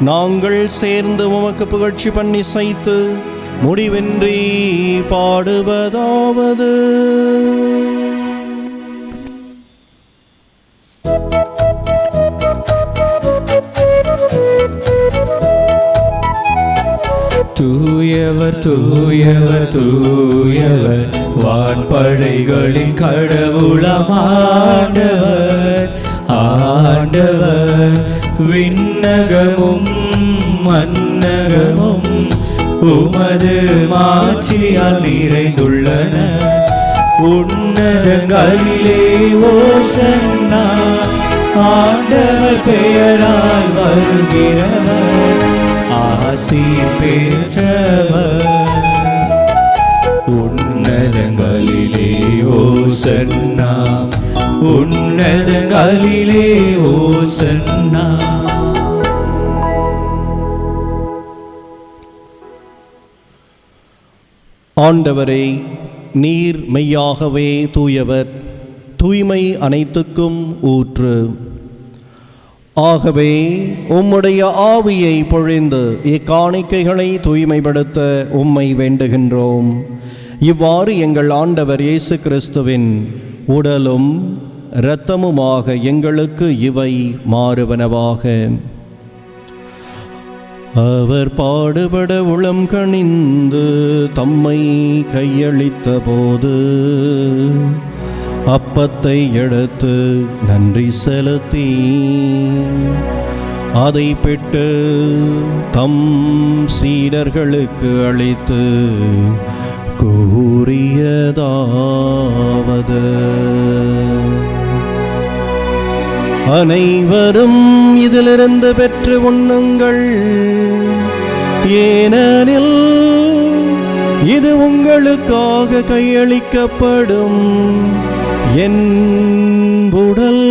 நாங்கள் சேர்ந்து உமக்கு புகழ்ச்சி பண்ணி சைத்து முடிவின்றி பாடுவதாவது. தூயவர் தூயவர் வான்படைகளின் கடவுளம் ஆண்டவர் ஆண்டவர். விண்ணகமும் மன்னகமும் உமது மாட்சியால் நிறைந்துள்ளன. உன்னதங்களிலே ஓசன்னா, ஆண்டவர் பெயரால் வருகிறவர் ஆசி பெற்றவர். உன்னதங்களிலே ஓசன்னா, உன்னதங்களிலே ஓசன்னா. ஆண்டவரே, நீர் மெய்யாகவே தூயவர், தூய்மை அனைத்துக்கும் ஊற்று. ஆகவே உம்முடைய ஆவியை பொழிந்து இக்காணிக்கைகளை தூய்மைப்படுத்த உம்மை வேண்டுகின்றோம். இவ்வாறு எங்கள் ஆண்டவர் இயேசு கிறிஸ்துவின் உடலும் இரத்தமுமாக எங்களுக்கு இவை மாறுவனவாக. அவர் பாடுபட உளம் கனிந்து தம்மை கையளித்த போது அப்பத்தை எடுத்து நன்றி செலுத்தி அதை பெற்று தம் சீடர்களுக்கு அளித்து கூறியதாவது: அனைவரும் இதிலிருந்து பெற்று உண்ணுங்கள், ஏனெனில் இது உங்களுக்காக கையளிக்கப்படும் என் உடல்.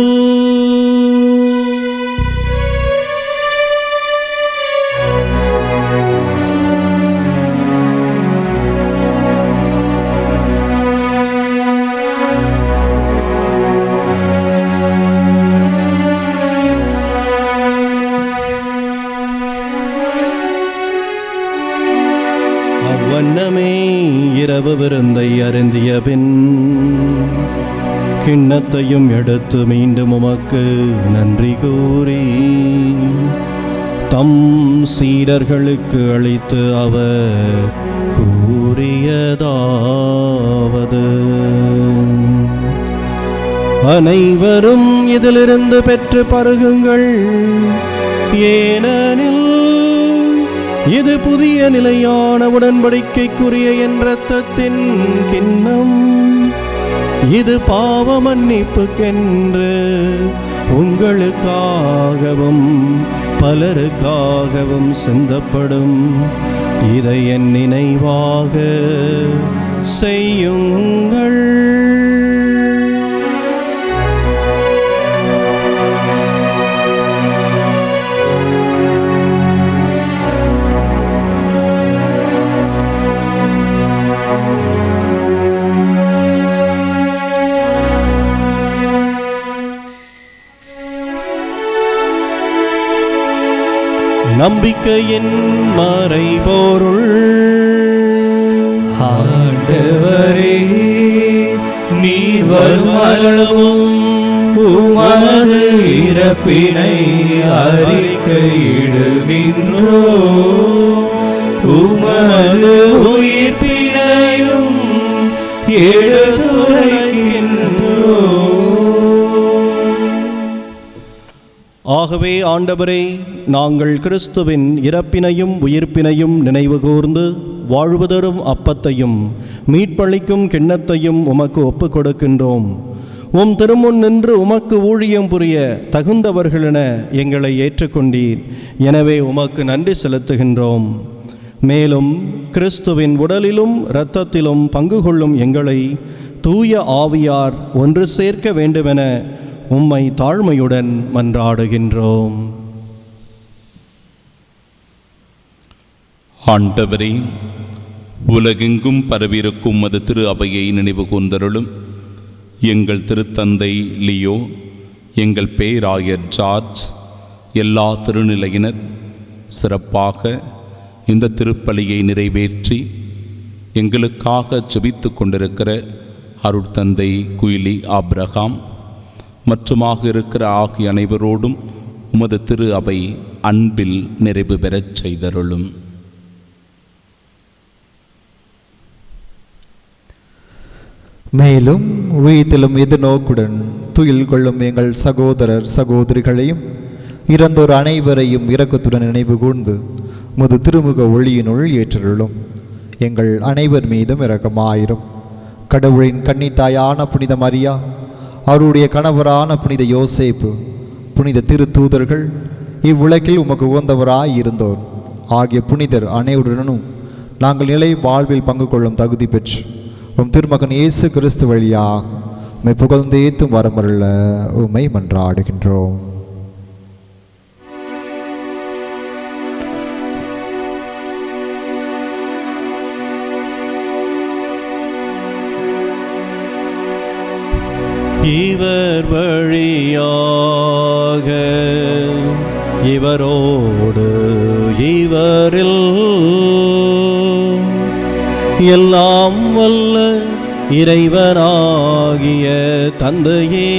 அவ்வண்ணமே இரவு விருந்தை அருந்திய பின் கிண்ணத்தையும் எடுத்து மீண்டும் உமக்கு நன்றி கூறி தம் சீடர்களுக்கு அளித்து அவர் கூறியதாவது: அனைவரும் இதிலிருந்து பெற்று பருகுங்கள், ஏனெனில் இது புதிய நிலையான உடன்படிக்கைக்குரிய என் இரத்தத்தின் கிண்ணம். இது பாவ மன்னிப்புக்கென்று உங்களுக்காகவும் பலருக்காகவும் சிந்தப்படும். இதை என் நினைவாக செய்யுங்கள். நம்பிக்கையின் மறைபொருள். ஆண்டவரே, நீர் வருமளவும் உமது இறப்பினை அறிக்கையிடுகின்றோ, உமது உயிர்ப்பினையும் எடுத்துரைக்கின்றோ. ஆகவே ஆண்டவரே, நாங்கள் கிறிஸ்துவின் இறப்பினையும் உயிர்ப்பினையும் நினைவு கூர்ந்து வாழ்வுதரும் அப்பத்தையும் மீட்பளிக்கும் கிண்ணத்தையும் உமக்கு ஒப்புக் கொடுக்கின்றோம். உம் திருமுன் நின்று உமக்கு ஊழியம் புரிய தகுந்தவர்களென எங்களை ஏற்றுக்கொண்டீர். எனவே உமக்கு நன்றி செலுத்துகின்றோம். மேலும் கிறிஸ்துவின் உடலிலும் இரத்தத்திலும் பங்கு கொள்ளும் எங்களை தூய ஆவியார் ஒன்று சேர்க்க வேண்டுமென உம்மை தாழ்மையுடன் மன்றாடுகின்றோம். ஆண்டவரே, உலகெங்கும் பரவியிருக்கும் உமது திரு அவையை நினைவு கூர்ந்தருளும். எங்கள் திருத்தந்தை லியோ, எங்கள் பேராயர் ஜார்ஜ், எல்லா திருநிலையினர் சிறப்பாக இந்த திருப்பலியை நிறைவேற்றி எங்களுக்காக ஜெபித்து கொண்டிருக்கிற அருட்தந்தை குயிலி ஆப்ரஹாம் மற்றுமாக இருக்கிற ஆகிய அனைவரோடும் உமது திரு அவை அன்பில் நிறைவு பெறச் செய்தருளும். மேலும் உயிர்த்திலும் எதிர்நோக்குடன் துயில் கொள்ளும் எங்கள் சகோதரர் சகோதரிகளையும் இறந்தோர் அனைவரையும் இரக்கத்துடன் நினைவு கூர்ந்து முது திருமுக ஒளியினுள் ஏற்றருளும். எங்கள் அனைவர் மீதும் இரக்கமாயிரும். கடவுளின் கன்னித்தாயான புனித மரியா, அவருடைய கணவரான புனித யோசேப்பு, புனித திருத்தூதர்கள், இவ்வுலகில் உமக்கு உகந்தவராய் இருந்தோர் ஆகிய புனிதர் அனைவருடனும் நாங்கள் நிலை வாழ்வில் பங்கு கொள்ளும் தகுதி பெற்று உம் திருமகன் இயேசு கிறிஸ்து வழியாக உம்மை புகழ்ந்து ஏத்தும் வரமருள உம்மை மன்றாடுகின்றோம். இவர் வழியாக இவரோடு இவரில் எல்லாம் வல்ல இறைவனாகிய தந்தையே,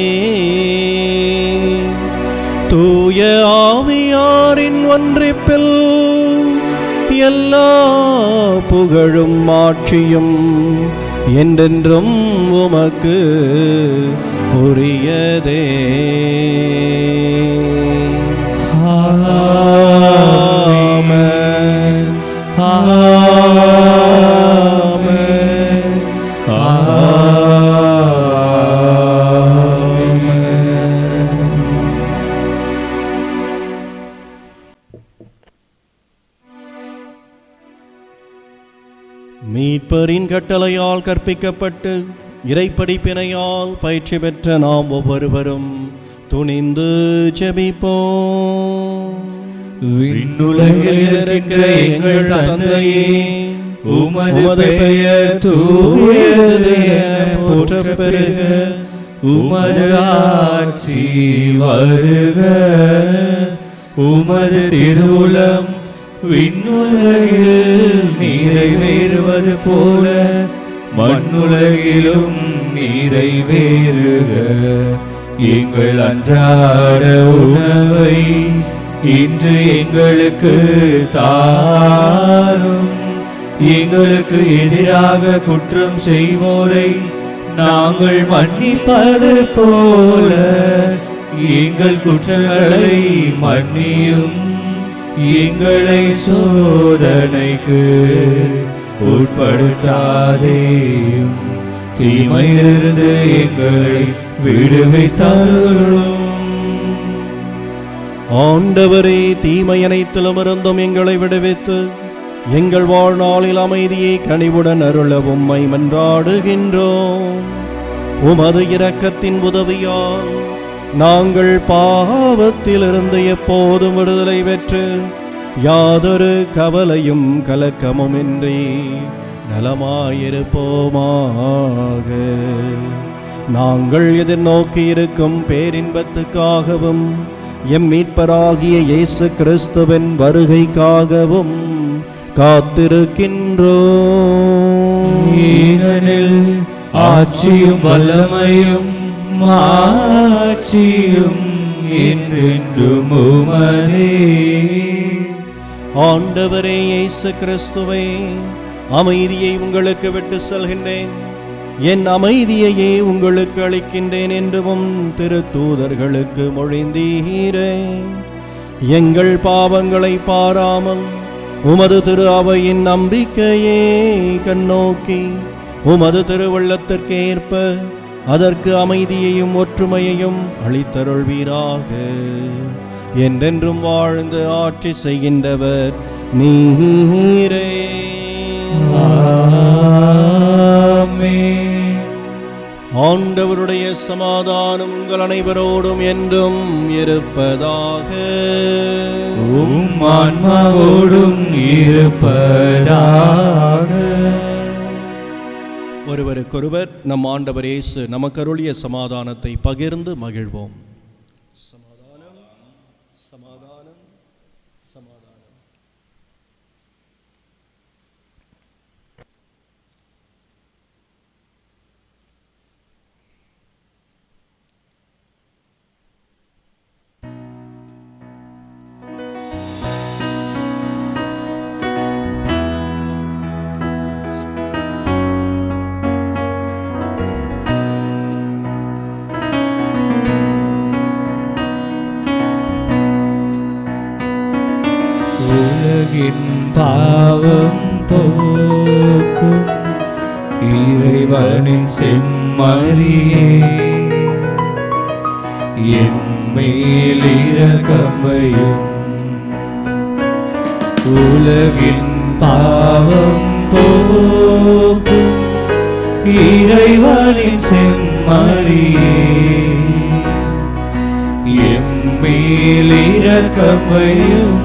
தூய ஆவியாரின் ஒன்றிப்பில் எல்லா புகழும் ஆட்சியும் என்றென்றும் உமக்கு உரியதே. ஆமென். ஆமென். ஆமென். மீட்பரின் கட்டளையால் கற்பிக்கப்பட்டு இறைப்படிப்பினையால் பயிற்சி பெற்ற நாம் ஒவ்வொருவரும் துணிந்து ஜெபிப்போம். விண்ணுலகில் இருக்கின்ற எங்கள் தந்தையே, உமது பெயர் தூயது என போற்றப் பெறுக. உமது ஆட்சி வருக. உமது திருவுளம் விண்ணுலகில் நிறைவேறுவது போல மண்ணுலகிலும் நிறைவேறுக. எங்கள் அன்றாட உணவை இன்று எங்களுக்கு தாரும். எங்களுக்கு எதிராக குற்றம் செய்வோரை நாங்கள் மன்னிப்பது போல எங்கள் குற்றங்களை மன்னியும். எங்களை சோதனைக்கு உட்படுத்தாதேயும், தீமையிலிருந்து எங்களை விடுவித்தருளும். ஆண்டவரே, தீமை அனைத்திலுமிருந்தும் எங்களை விடுவித்து எங்கள் வாழ்நாளில் அமைதியை கனிவுடன் அருள உம்மை மன்றாடுகின்றோம். உமது இரக்கத்தின் உதவியால் நாங்கள் பாவத்திலிருந்து எப்போதும் விடுதலை பெற்று யாதொரு கவலையும் கலக்கமும் இன்றி நலமாயிருப்போமாக. நாங்கள் எதிர்நோக்கி இருக்கும் பேரின்பத்துக்காகவும் எம் மீட்பராகிய இயேசு கிறிஸ்துவின் வருகைக்காகவும் காத்திருக்கின்றோம். ஏனெனில் ஆட்சியும் வல்லமையும் மாட்சியும் என்றென்றும் உமதே. ஆண்டவரே இயேசு கிறிஸ்துவே, அமைதியை உங்களுக்கு விட்டு செல்கின்றேன், என் அமைதியையே உங்களுக்கு அளிக்கின்றேன் என்றும் திருத்தூதர்களுக்கு மொழிந்தீரே. எங்கள் பாவங்களை பாராமல் உமது திரு அவையின் நம்பிக்கையே கண்ணோக்கி உமது திருவுள்ளத்திற்கேற்ப அதற்கு அமைதியையும் ஒற்றுமையையும் அளித்தருள்வீராக. என்றென்றும் வாழ்ந்து ஆட்சி செய்கின்றவர் நீரே. ஆண்டவருடைய சமாதானம் உங்கள் அனைவரோடும் என்றும் இருப்பதாக. உம் ஆன்மாவோடும் இருப்பதாக. ஒருவருக்கொருவர் நம் ஆண்டவர் இயேசு நமக்கு அருளிய சமாதானத்தை பகிர்ந்து மகிழ்வோம். சமாதானம், சமாதானம், சமாதானம். உலகின் பாவம் போக்கும் இறைவனின் செம்மறியே, என் மேல் இரக்கமையும். உலகின் பாவம் போக்கும் இறைவனின் செம்மறியே, என் மேல் இரக்கமையும்.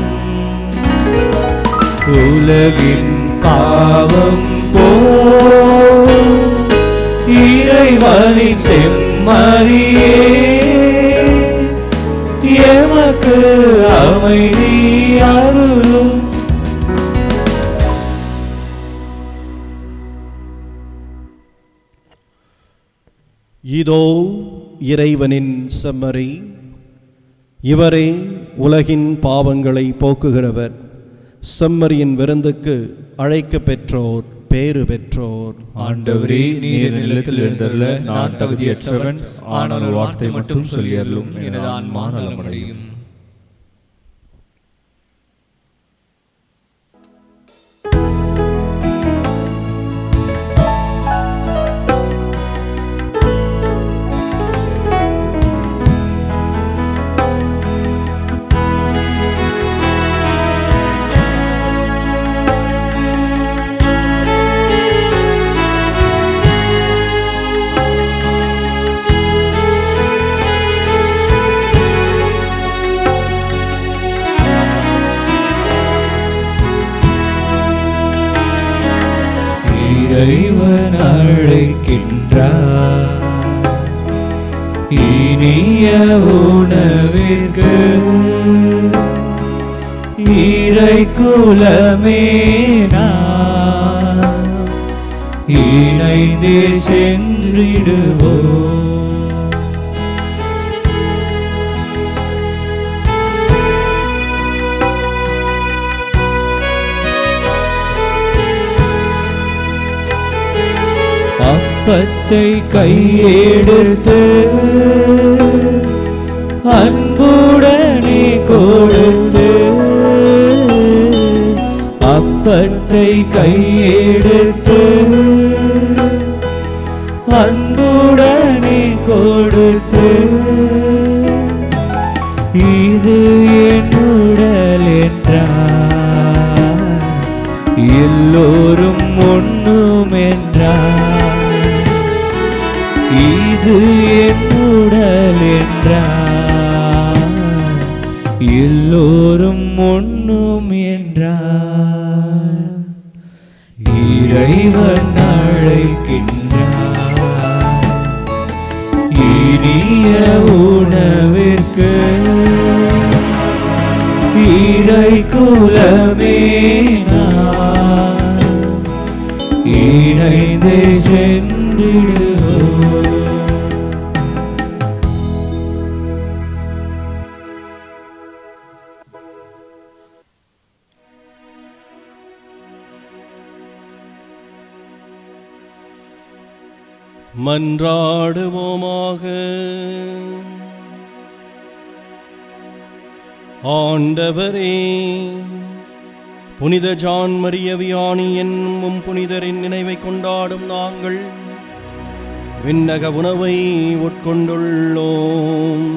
உலகின் பாவம் போக்கும் இறைவனின் செம்மறியே, எமக்கு அமைதி அருளும். இதோ இறைவனின் செம்மறி, இவரே உலகின் பாவங்களை போக்குகிறவர். செம்மறியின் விருந்துக்கு அழைக்க பெற்றோர் பேறு பெற்றோர். ஆண்டவரே, நீர் நிலத்தில் எழுந்தருள நான் தகுதியற்றவன், ஆனால் ஒரு வார்த்தை மட்டும் சொல்லியருளும், எனது ஆன்மா நலமடையும். இறைவன் அழைக்கின்றார் இனிய உணவிற்கு, இறை குலமே நாம் இணைந்தே சென்றிடுவோம். அப்பத்தை கையெடுத்து அன்புடனே கொடுத்து, அப்பத்தை கையெடுத்து அன்புடனே கொடுத்து, இது என் உடல் என்றார், எல்லோரும் உண்ணும் என்றார். இது என் உடல் என்றார், எல்லோரும் உண்ணும் என்றார். இறைவன் அழைக்கின்றார் இனிய உணவிற்கு, இறை குலமே நாம் இணைந்தே சென்றிடுவோம். மன்றாடுவோமாக. ஆண்டவரே, புனித ஜான் மரிய வியானி என்னும் புனிதரின் நினைவை கொண்டாடும் நாங்கள் விண்ணக உணவை உட்கொண்டுள்ளோம்.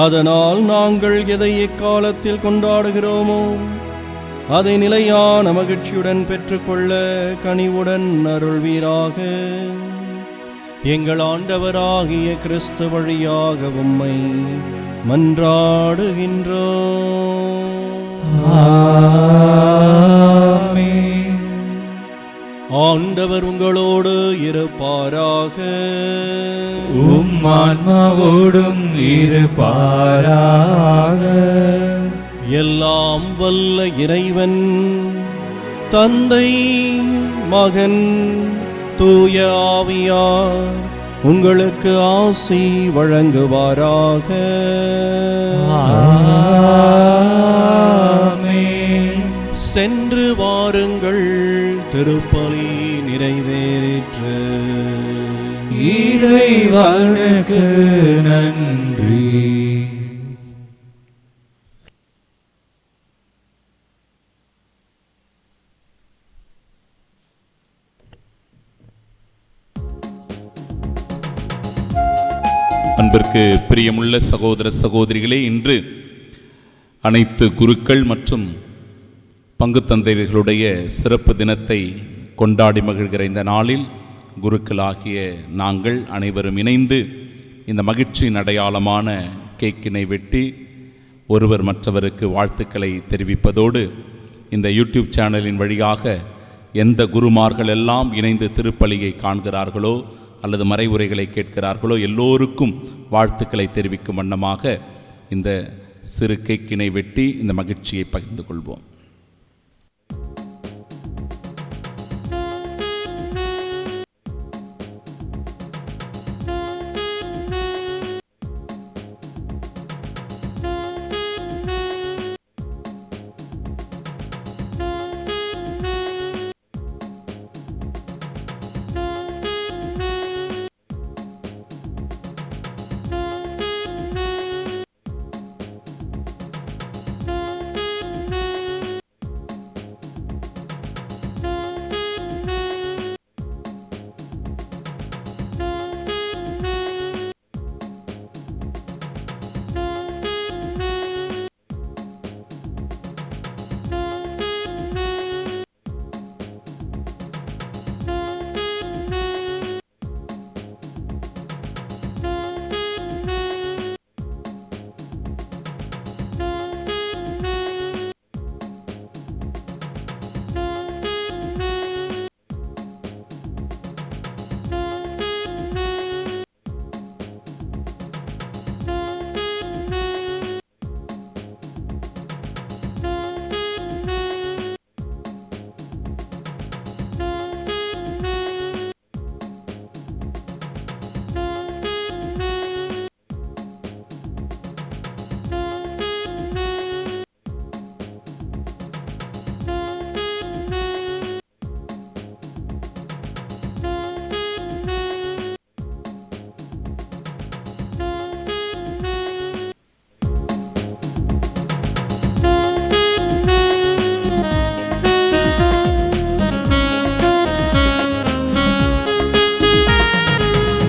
அதனால் நாங்கள் எதை எக்காலத்தில் கொண்டாடுகிறோமோ அதை நிலையான மகிழ்ச்சியுடன் பெற்றுக்கொள்ள கனிவுடன் அருள்வீராக. எங்கள் ஆண்டவராகிய கிறிஸ்து வழியாக உம்மை மன்றாடுகின்றோம். ஆமென். ஆண்டவர் உங்களோடு இருப்பாராக. உம் ஆன்மாவோடும் இருப்பாராக. எல்லாம் வல்ல இறைவன் தந்தை, மகன், தூய ஆவியார் உங்களுக்கு ஆசி வழங்குவாராக. ஆமென். சென்று வாருங்கள், திருப்பலி நிறைவேறிற்று. இறைவனுக்கு நன்றி. அன்பிற்கு பிரியமுள்ள சகோதர சகோதரிகளே, இன்று அனைத்து குருக்கள் மற்றும் பங்கு தந்தையர்களுடைய சிறப்பு தினத்தை கொண்டாடி மகிழ்கிற இந்த நாளில் குருக்களாகிய நாங்கள் அனைவரும் இணைந்து இந்த மகிழ்ச்சியின் அடையாளமான கேக்கினை வெட்டி ஒருவர் மற்றவருக்கு வாழ்த்துக்களை தெரிவிப்பதோடு இந்த யூடியூப் சேனலின் வழியாக எந்த குருமார்கள் எல்லாம் இணைந்து திருப்பலியை காண்கிறார்களோ அல்லது மறைவுரைகளை கேட்கிறார்களோ எல்லோருக்கும் வாழ்த்துக்களை தெரிவிக்கும் வண்ணமாக இந்த சிறு கேக்கினை வெட்டி இந்த மகிழ்ச்சியை பகிர்ந்து கொள்வோம்.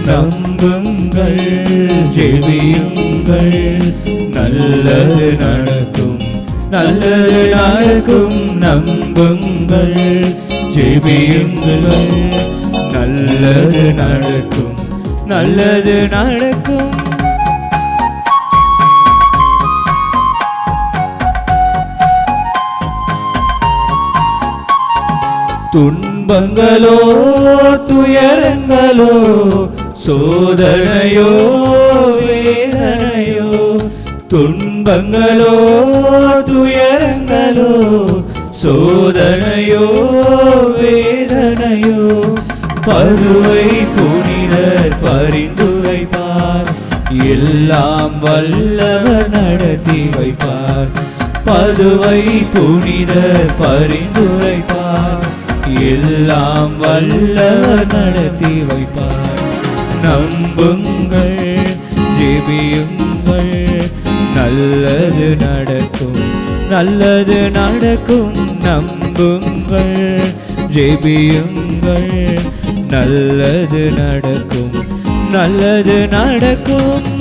நம்புங்கள், ஜெபியுங்கள், நல்லது நடக்கும், நல்லது நடக்கும். நம்புங்கள், ஜெபியுங்கள், நல்லது நடக்கும், நல்லது நடக்கும். துன்பங்களோ துயரங்களோ சோதனையோ வேதனையோ, துன்பங்களோ துயரங்களோ சோதனையோ வேதனையோ, பருவை புனிதர் பரிந்துரைப்பார், எல்லாம் வல்லவர் நடத்தி வைப்பார். பதுவை புனிதர் பரிந்துரைப்பார், எல்லாம் வல்லவர் நடத்தி வைப்பார். நம்புங்கள், ஜெபியுங்கள், நல்லது நடக்கும், நல்லது நடக்கும். நம்புங்கள், ஜெபியுங்கள், நல்லது நடக்கும், நல்லது நடக்கும்.